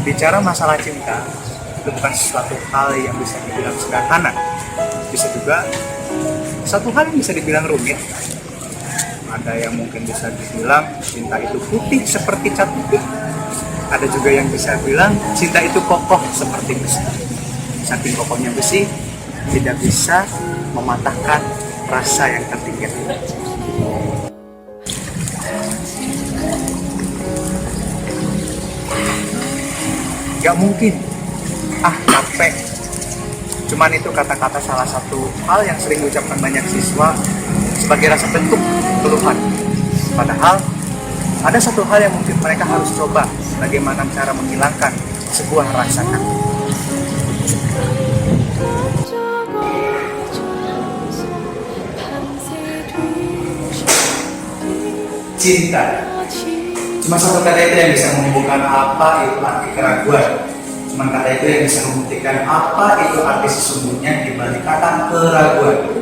bicara masalah cinta itu bukan sesuatu hal yang bisa dibilang sederhana, bisa juga satu hal yang bisa dibilang rumit. Ada yang mungkin bisa dibilang cinta itu putih seperti cat putih, ada juga yang bisa bilang cinta itu kokoh seperti besi. Saking kokohnya besi, tidak bisa mematahkan rasa yang tertinggal. Gak mungkin, capek. Cuman itu kata-kata salah satu hal yang sering diucapkan banyak siswa sebagai rasa bentuk keluhan. Padahal ada satu hal yang mungkin mereka harus coba, bagaimana cara menghilangkan sebuah rasa kangen. Cinta. Cuma satu kata itu yang bisa menghubungkan apa itu arti keraguan. Cuma kata itu yang bisa membuktikan apa itu arti sesungguhnya di balik kata keraguan.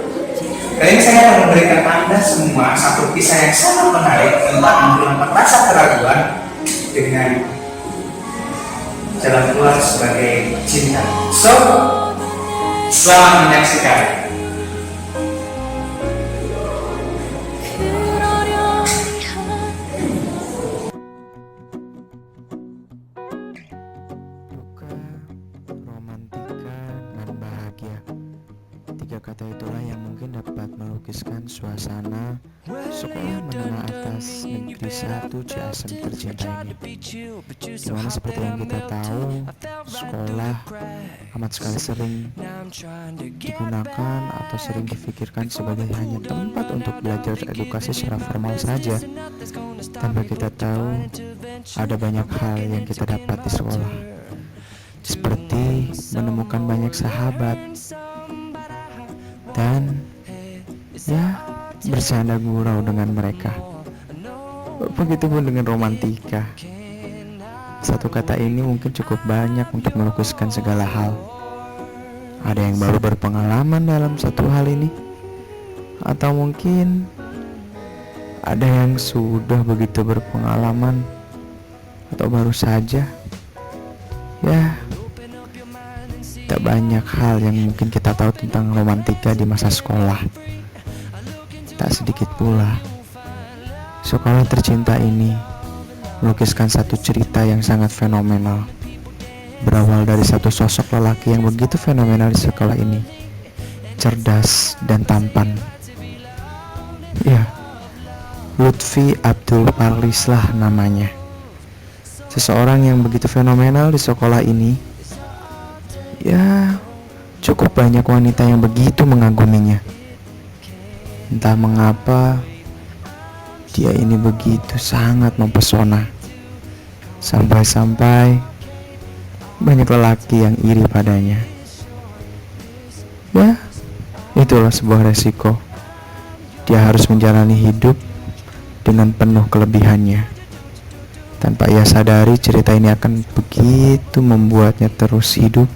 Kali ini saya akan memberikan Anda semua satu kisah yang sangat menarik tentang menghilangkan rasa keraguan dengan jalan keluar sebagai cinta. So, selamat menyaksikan. Tiga kata itulah yang mungkin dapat melukiskan suasana sekolah menengah atas negeri 1 Ciasem tercinta ini. Dimana seperti yang kita tahu, sekolah amat sekali sering digunakan atau sering difikirkan sebagai hanya tempat untuk belajar edukasi secara formal saja, tanpa kita tahu ada banyak hal yang kita dapat di sekolah, seperti menemukan banyak sahabat dan bercanda gurau dengan mereka. Begitupun dengan romantika. Satu kata ini mungkin cukup banyak untuk melukiskan segala hal. Ada yang baru berpengalaman dalam satu hal ini, atau mungkin ada yang sudah begitu berpengalaman atau baru saja. Tak banyak hal yang mungkin kita tahu tentang romantika di masa sekolah. Tak sedikit pula sekolah tercinta ini melukiskan satu cerita yang sangat fenomenal. Berawal dari satu sosok lelaki yang begitu fenomenal di sekolah ini, cerdas dan tampan. Lutfi Abdul Parlis lah namanya. Seseorang yang begitu fenomenal di sekolah ini. Cukup banyak wanita yang begitu mengaguminya. Entah mengapa dia ini begitu sangat mempesona, sampai-sampai banyak lelaki yang iri padanya. Itulah sebuah resiko. Dia harus menjalani hidup dengan penuh kelebihannya. Tanpa ia sadari, cerita ini akan begitu membuatnya terus hidup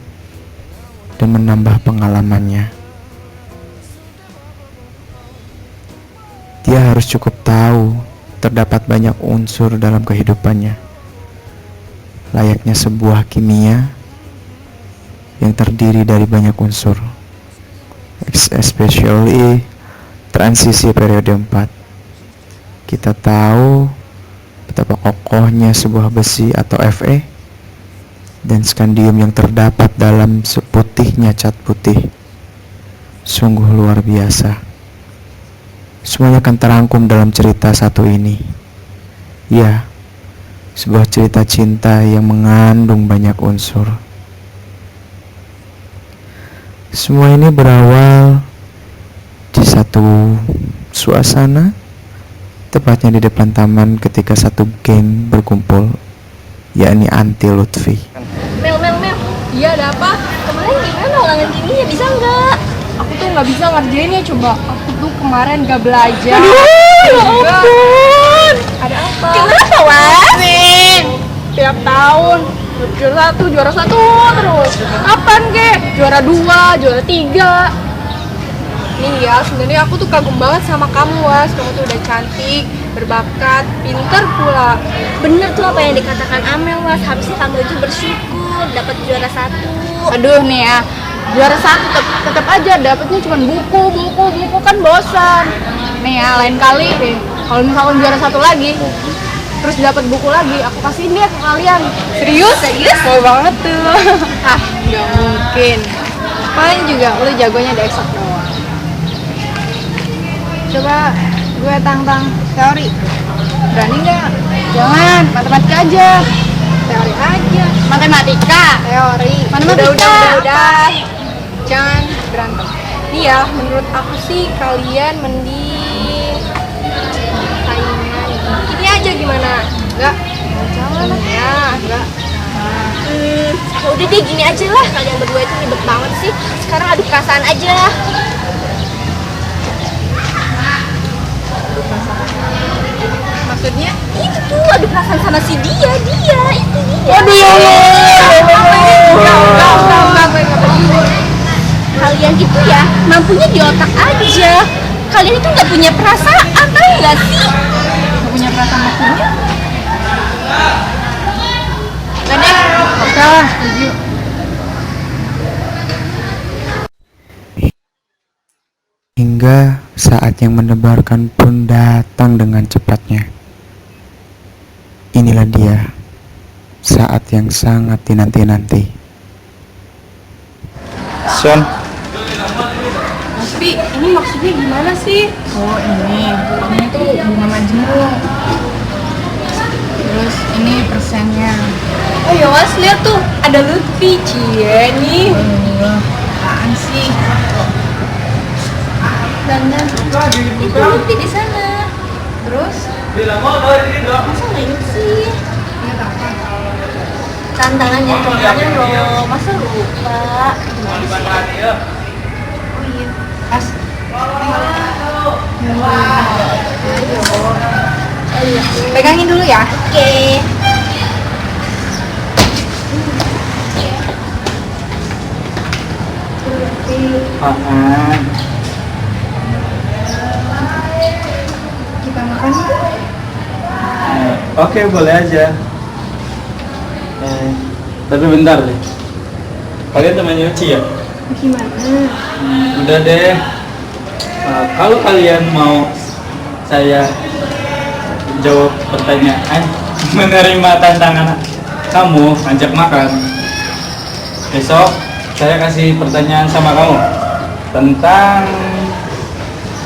dan menambah pengalamannya. Dia harus cukup tahu terdapat banyak unsur dalam kehidupannya, layaknya sebuah kimia yang terdiri dari banyak unsur, especially transisi periode 4. Kita tahu betapa kokohnya sebuah besi atau Fe dan skandium yang terdapat dalam seputihnya cat putih. Sungguh luar biasa. Semuanya akan terangkum dalam cerita satu ini. Sebuah cerita cinta yang mengandung banyak unsur. Semua ini berawal di satu suasana, tepatnya di depan taman ketika satu geng berkumpul, yakni anti Lutfi. Mel. Iya, ada apa? Kemarin gimana ulangan kimia, bisa nggak? Aku tuh nggak bisa ngerjainnya, coba. Aku tuh kemarin nggak belajar. Aduh, ya ampun. Ada apa? Kenapa, Was? Tiap tahun juara satu terus. Apaan kek? Juara 2, juara 3. Nih ya, sebenarnya aku tuh kagum banget sama kamu, Was. Kamu tuh udah cantik, berbakat, pinter pula. Bener tuh apa yang dikatakan Amel, Mas. Harusnya kamu itu bersyukur dapat juara 1. Aduh nih ya, juara 1 tetap aja dapetnya cuma buku kan bosan. Nih ya, lain kali nih, kalau misalkan juara 1 lagi, terus dapat buku lagi, aku kasihin dia ke kalian. Serius? Mau banget tuh. Ah, nggak mungkin. Paling juga lu jagonya di eksak doang. Coba gue tantang teori. Berani nggak? Jangan, matematika aja. Teori aja. Matematika? Teori. Matematika. Udah. Jangan berantem. Nih ya, menurut aku sih kalian mending saingan. Ini aja gimana? Enggak. Jangan ya, enggak. Ya udah deh, gini aja lah. Kalian berdua itu ribet banget sih. Sekarang adu perasaan aja. Maksudnya? Itu tuh adu perasaan sama si dia itu dia. Aduh ya Allah. Kalian itu ya mampunya di otak aja. Kalian itu nggak punya perasaan, tahu nggak sih? Gak punya perasaan maksudnya? Gak deh, oke lah, setuju. Hingga saat yang mendebarkan pun datang dengan cepatnya. Inilah dia, saat yang sangat dinanti-nanti. Son, Mas Pi, ini maksudnya gimana sih? Oh ini tuh bunga majemuk. Terus ini persennya. Oh ya Mas, lihat tuh ada Lutfi, cie nih. Apaan sih? Dan itu Lutfi di sana. Terus? Masa nggak inget sih? Lihat apa? Tantangan yang kemarin loh, masa lupa? Gimana sih? Oh iya, pas. Ayo. Pegangin dulu ya. Oke. apaan? Kita makan yuk. Oke, boleh aja. Tapi bentar deh. Kalian temannya Uci ya? Gimana? Udah deh. Kalau kalian mau saya jawab pertanyaan, menerima tantangan kamu ngajak makan, besok saya kasih pertanyaan sama kamu tentang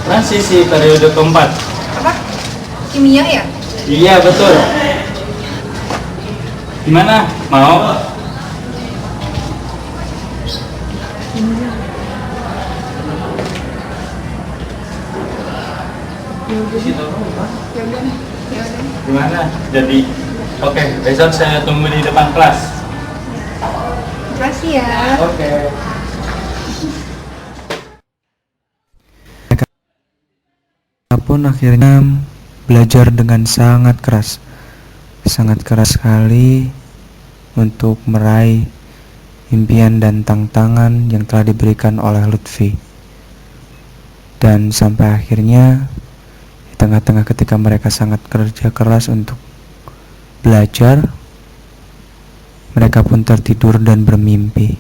transisi periode keempat. Apa? Kimia ya? Iya, betul. Gimana? Mau? Ya udah nih. Gimana? Jadi, oke, besok saya tunggu di depan kelas. Makasih ya. Oke. Mereka pun akhirnya belajar dengan sangat keras sekali untuk meraih impian dan tantangan yang telah diberikan oleh Lutfi. Dan sampai akhirnya di tengah-tengah ketika mereka sangat kerja keras untuk belajar, mereka pun tertidur dan bermimpi.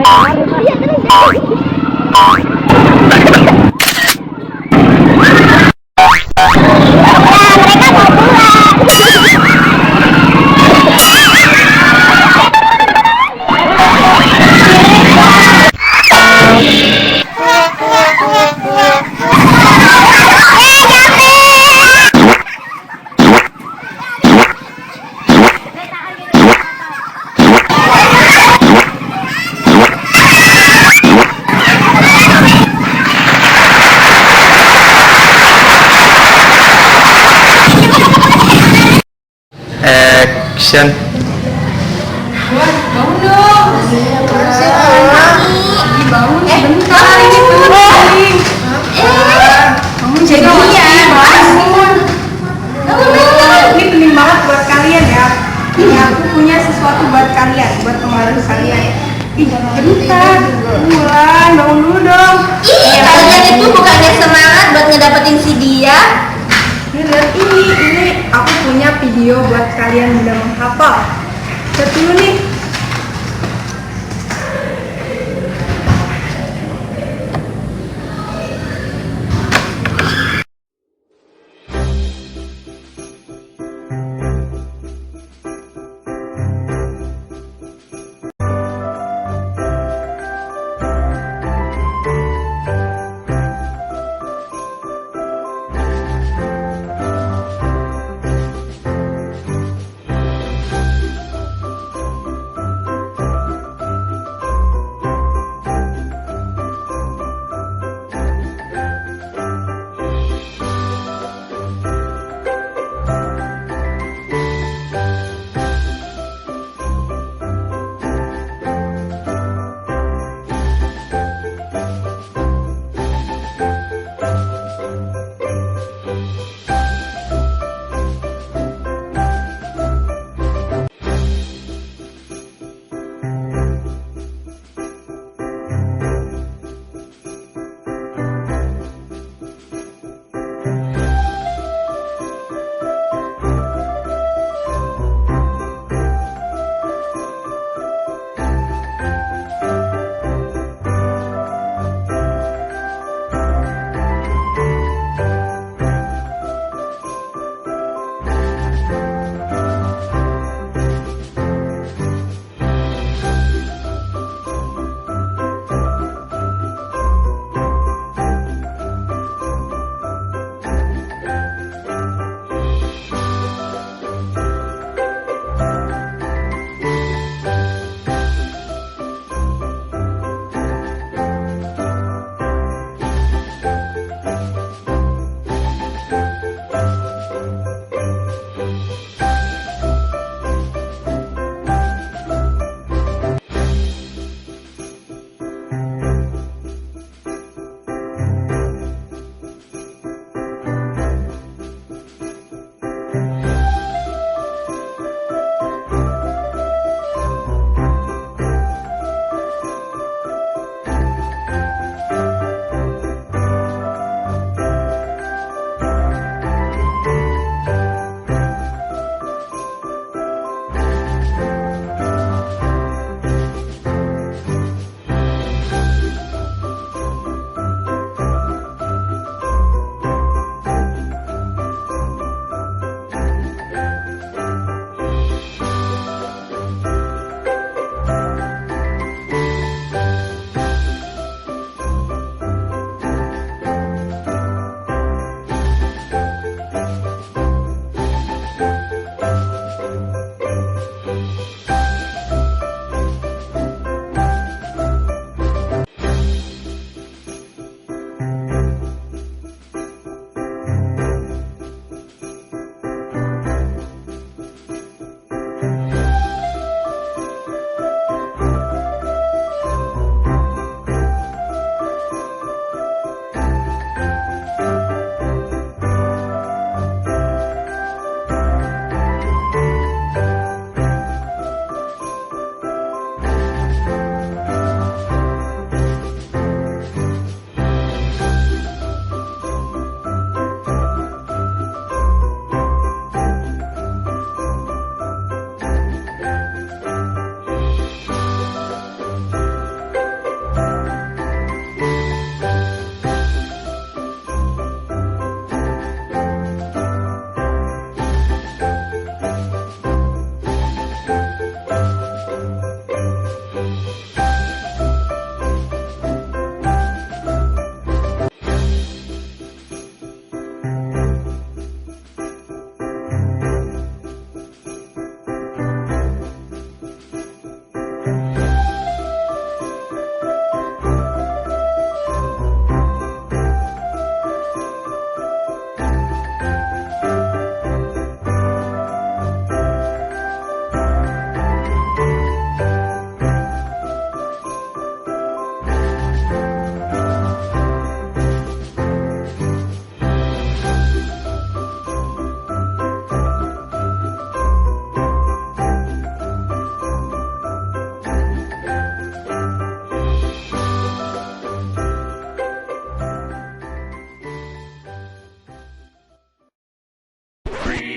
Iya, terus. Mereka mau pulang. Action. Ini penting banget buat kalian ya. Ini aku punya sesuatu buat kalian, buat kemarin kalian. Ih, bentar, Bulan, bangun dulu dong. Ih, kalian itu bukannya semangat buat ngedapetin si dia? Ini lihat ini aku punya video buat kalian mudah menghafal. Lihat dulu nih.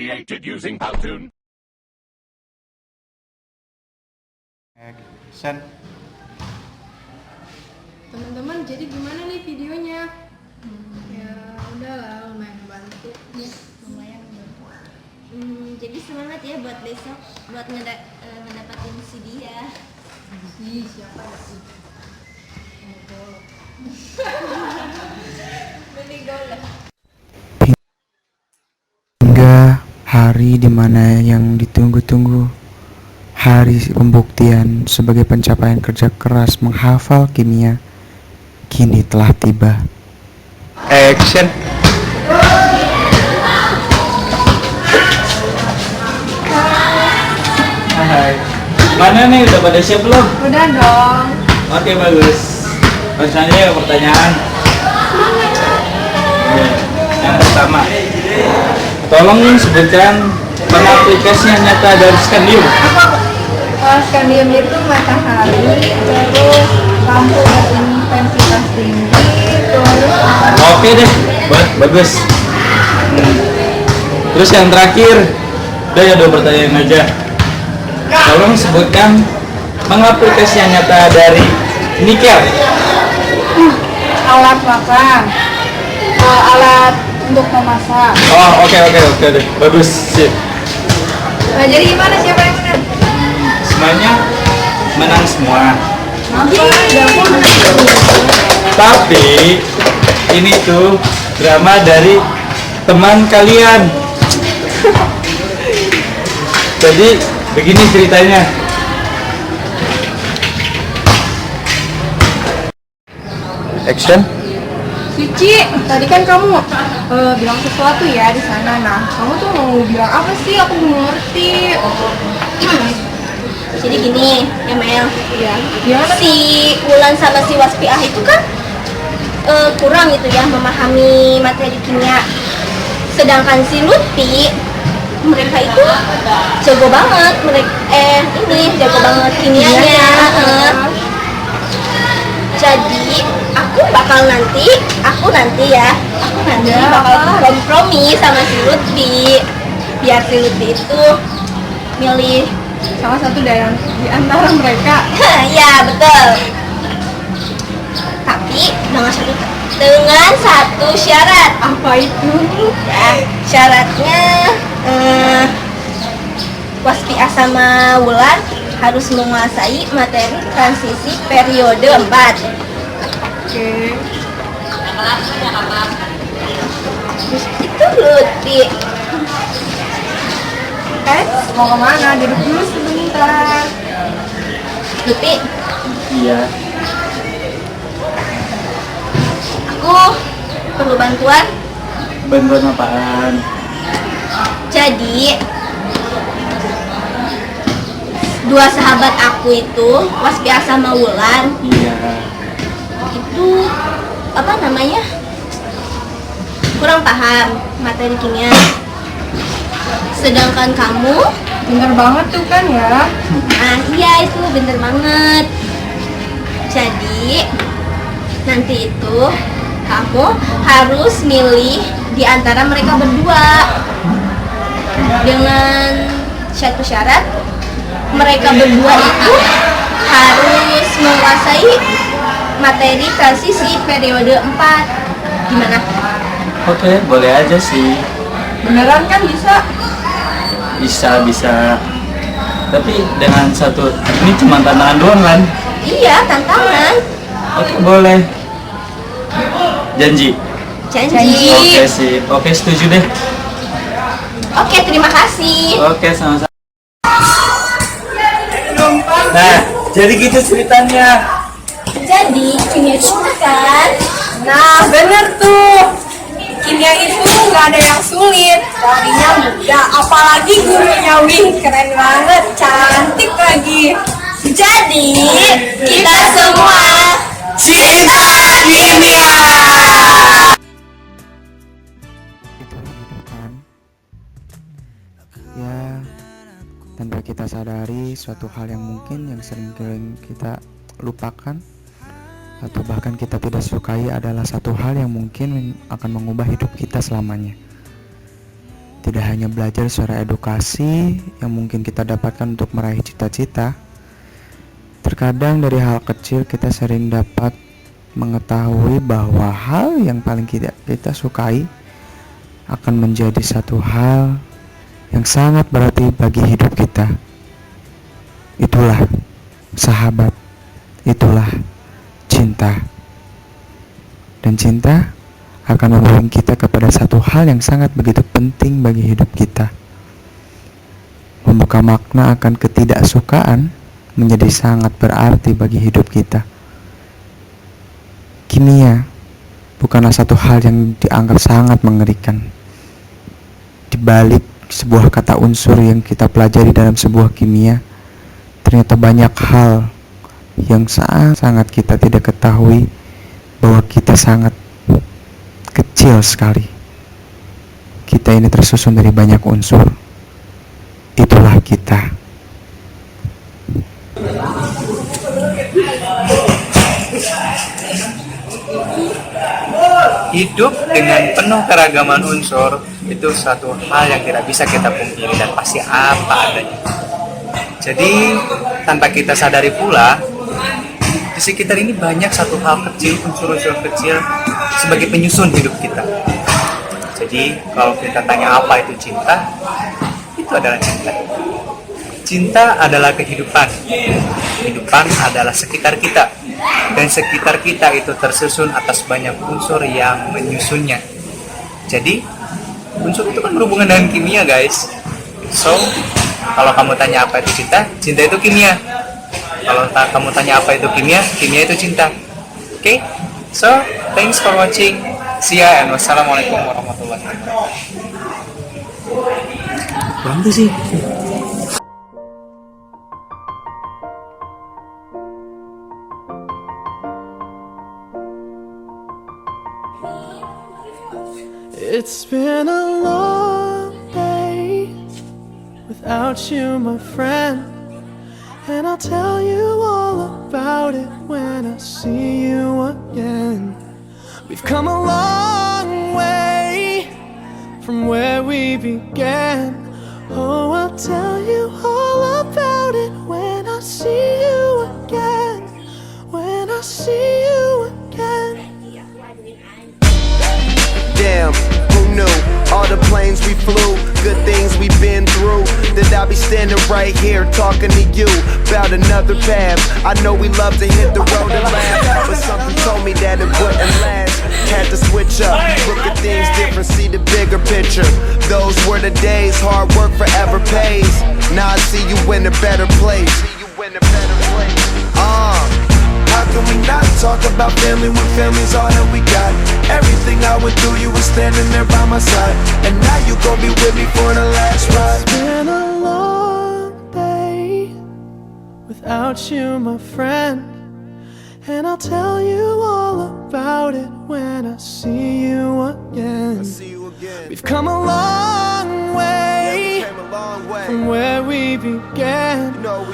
created using Powtoon. Action. Teman-teman, jadi gimana nih videonya? Ya udahlah, lumayan bantu. Ya, lumayan membantu. Jadi semangat ya buat besok, buat ngedapatin si dia. Siapa sih? Hingga hari dimana yang ditunggu-tunggu, hari pembuktian sebagai pencapaian kerja keras menghafal kimia, kini telah tiba. Action. Hai. Mana nih, udah pada siap belum? Udah dong. Oke, bagus. Misalnya pertanyaan. Yang pertama, tolong sebutkan pengaplikasi yang nyata dari skandium. Skandium itu matahari, terus lampu berintensitas tinggi, terus Oke deh, bagus. Terus yang terakhir, udah ya 2 pertanyaan aja. Tolong sebutkan pengaplikasi yang nyata dari nikel. alat makan, alat untuk memasak. Oh, oke deh, bagus. Sip. Nah, jadi gimana, siapa yang menang? Semuanya menang semua. Dapur menang. Tapi ini tuh drama dari teman kalian. Jadi begini ceritanya. Action. Cici, tadi kan kamu bilang sesuatu ya di sana. Nah, kamu tuh mau bilang apa sih? Aku belum ngerti. Jadi gini, ya Mel. Ya, gimana? Si Wulan sama si Waspiah itu kan kurang gitu ya memahami materi kimia. Sedangkan si Lutfi, mereka itu jago banget. Ini jago banget kimianya. Jadi aku nanti bakal kompromi sama si Lutfi, biar si Lutfi itu milih Salah satu dari di antara mereka. ya betul. Tapi dengan satu syarat. Apa itu? Ya, syaratnya Waspiah sama Wulan harus menguasai materi transisi periode 4. Oke. Terus itu Lutfi. Mau kemana? Duduk dulu sebentar. Lutfi, Iya. aku perlu bantuan. Bantuan apaan? Jadi dua sahabat aku itu, Waspiah sama Wulan, Iya. itu apa namanya, kurang paham materi kimia. Sedangkan kamu, Bener banget tuh kan ya. nah iya itu bener banget. Jadi nanti itu kamu harus milih di antara mereka berdua dengan satu syarat, mereka berdua itu harus menguasai materi transisi periode 4. Gimana? Oke, boleh aja sih. Beneran kan bisa? Bisa. Tapi dengan satu, ini cuma tantangan doang kan? Iya, tantangan. Oke, boleh. Janji. Janji. Oke sih. Oke, setuju deh. Oke, terima kasih. Oke, sama-sama. Nah, jadi gitu ceritanya. Jadi, kimia itu kan? Nah, bener tuh. Kimia itu nggak ada yang sulit, teorinya mudah, apalagi gurunya, wih keren banget, cantik lagi. Jadi, kita semua Cinta kimia. Itulah kehidupan. Ya, tanpa kita sadari suatu hal yang mungkin yang sering kita lupakan atau bahkan kita tidak sukai adalah satu hal yang mungkin akan mengubah hidup kita selamanya. tidak hanya belajar secara edukasi yang mungkin kita dapatkan untuk meraih cita-cita. Terkadang dari hal kecil kita sering dapat mengetahui bahwa hal yang paling kita sukai akan menjadi satu hal yang sangat berarti bagi hidup kita. Itulah sahabat, itulah cinta. Dan cinta akan membawa kita kepada satu hal yang sangat begitu penting bagi hidup kita. Membuka makna akan ketidaksukaan menjadi sangat berarti bagi hidup kita. Kimia bukanlah satu hal yang dianggap sangat mengerikan. Di balik sebuah kata unsur yang kita pelajari dalam sebuah kimia, ternyata banyak hal yang sangat kita tidak ketahui bahwa kita sangat kecil sekali. Kita ini tersusun dari banyak unsur. Itulah kita. Hidup dengan penuh keragaman unsur itu satu hal yang tidak bisa kita pungkiri dan pasti apa adanya. Jadi tanpa kita sadari pula, di sekitar ini banyak satu hal kecil, unsur-unsur kecil sebagai penyusun hidup kita. Jadi kalau kita tanya apa itu cinta, itu adalah cinta. Cinta adalah kehidupan. Kehidupan adalah sekitar kita. Dan sekitar kita itu tersusun atas banyak unsur yang menyusunnya. Jadi unsur itu kan berhubungan dengan kimia, guys. So, kalau kamu tanya apa itu cinta, cinta itu kimia. Kalau kamu tanya apa itu kimia, kimia itu cinta. Oke? So, thanks for watching. See ya and wassalamualaikum warahmatullahi wabarakatuh. Berhenti sih. It's been a long day without you, my friend. And I'll tell you all about it when I see you again. We've come a long way from where we began. Oh, I'll tell you all about it when I see you again. When I see you again. Damn, who knew? All the planes we flew, good things we've been through. That I'll be standing right here talking to you about another path. I know we love to hit the road and laugh, but something told me that it wouldn't last. Had to switch up, look at things different, see the bigger picture. Those were the days, hard work forever pays. Now I see you in a better place. How can we not talk about family when family's all that we got? Everything I went through, you were standing there by my side. And now you gon' be with me for the last ride. It's been a long day without you, my friend. And I'll tell you all about it when I see you again. We've come a long way, from where we began. Oh,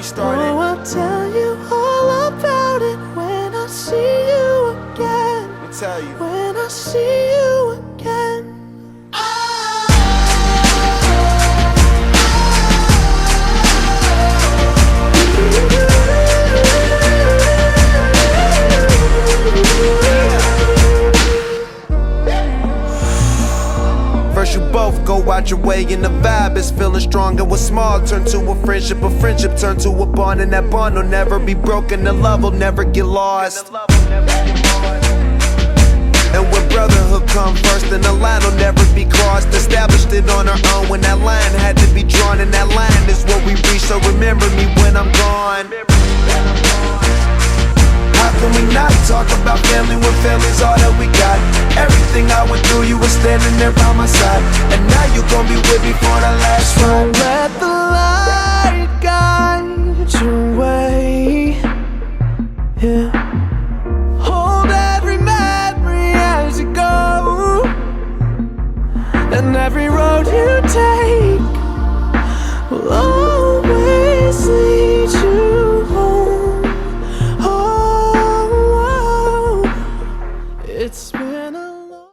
I'll tell you all about it when I see you again. When I see you again. First you both go out your way and the vibe is feeling strong. And what's small turn to a friendship turn to a bond. And that bond will never be broken, the love will never get lost. And when brotherhood come first, then the line will never be crossed. Established it on our own when that line had to be drawn. And that line is what we reach, so remember me when I'm gone. How can we not talk about family when family's all that we got? Everything I went through, you were standing there by my side. And now you gon' be with me for the last ride. Let the light guide your way. Yeah. Hold every memory as you go, and every road you take.